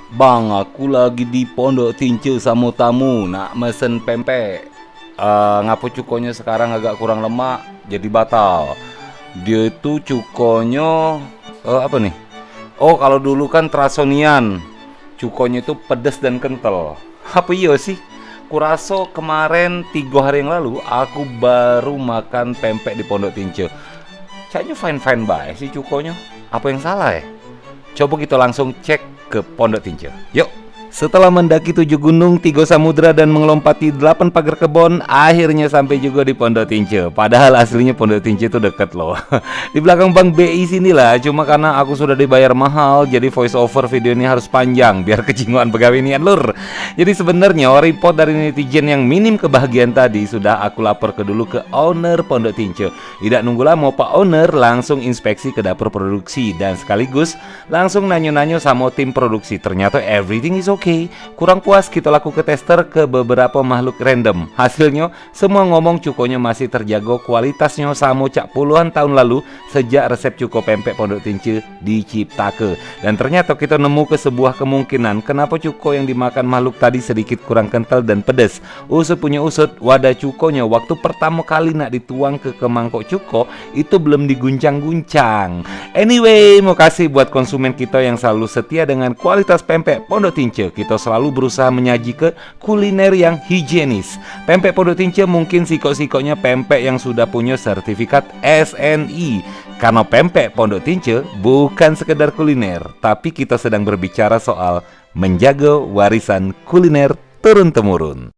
Bang, aku lagi di Pondok Tince sama tamu nak mesen pempek. Ngapu cukonya sekarang agak kurang lemak, jadi batal. Dia itu cukonya apa nih? Oh, kalau dulu kan Trasonian, cukonya itu pedas dan kental. Apa iya sih? Kuraso kemarin 3 hari yang lalu aku baru makan pempek di Pondok Tince. Kayaknya fine-fine baik sih cukonya. Apa yang salah ya? Coba kita langsung cek ke Pondok Tince. Yuk. Setelah mendaki 7 gunung, 3 samudra dan mengelompati 8 pagar kebon, akhirnya sampai juga di Pondok Tince. Padahal aslinya Pondok Tince itu deket loh. Di belakang Bang BI sinilah, cuma karena aku sudah dibayar mahal, jadi voice over video ini harus panjang biar kejinguan pegawai nian lur. Jadi sebenarnya report dari netizen yang minim kebahagiaan tadi sudah aku lapor dulu ke owner Pondok Tince. Tidak nunggu lama Pak Owner langsung inspeksi ke dapur produksi dan sekaligus langsung nanyo-nanyo sama tim produksi. Ternyata everything is okay. Kurang puas kita laku ke tester ke beberapa makhluk random. Hasilnya semua ngomong cukonya masih terjaga kualitasnya sama cak puluhan tahun lalu sejak resep cuko pempek Pondok Tince diciptakan. Dan ternyata kita nemu ke sebuah kemungkinan kenapa cuko yang dimakan makhluk tadi sedikit kurang kental dan pedas. Usut punya usut, wadah cukonya waktu pertama kali nak dituang ke mangkok cuko itu belum diguncang-guncang. Anyway, mau kasih buat konsumen kita yang selalu setia dengan kualitas pempek Pondok Tince. Kita selalu berusaha menyaji ke kuliner yang higienis. Pempek Pondok Tince mungkin sikok-sikoknya pempek yang sudah punya sertifikat SNI. Karena pempek Pondok Tince bukan sekedar kuliner, tapi kita sedang berbicara soal menjaga warisan kuliner turun-temurun.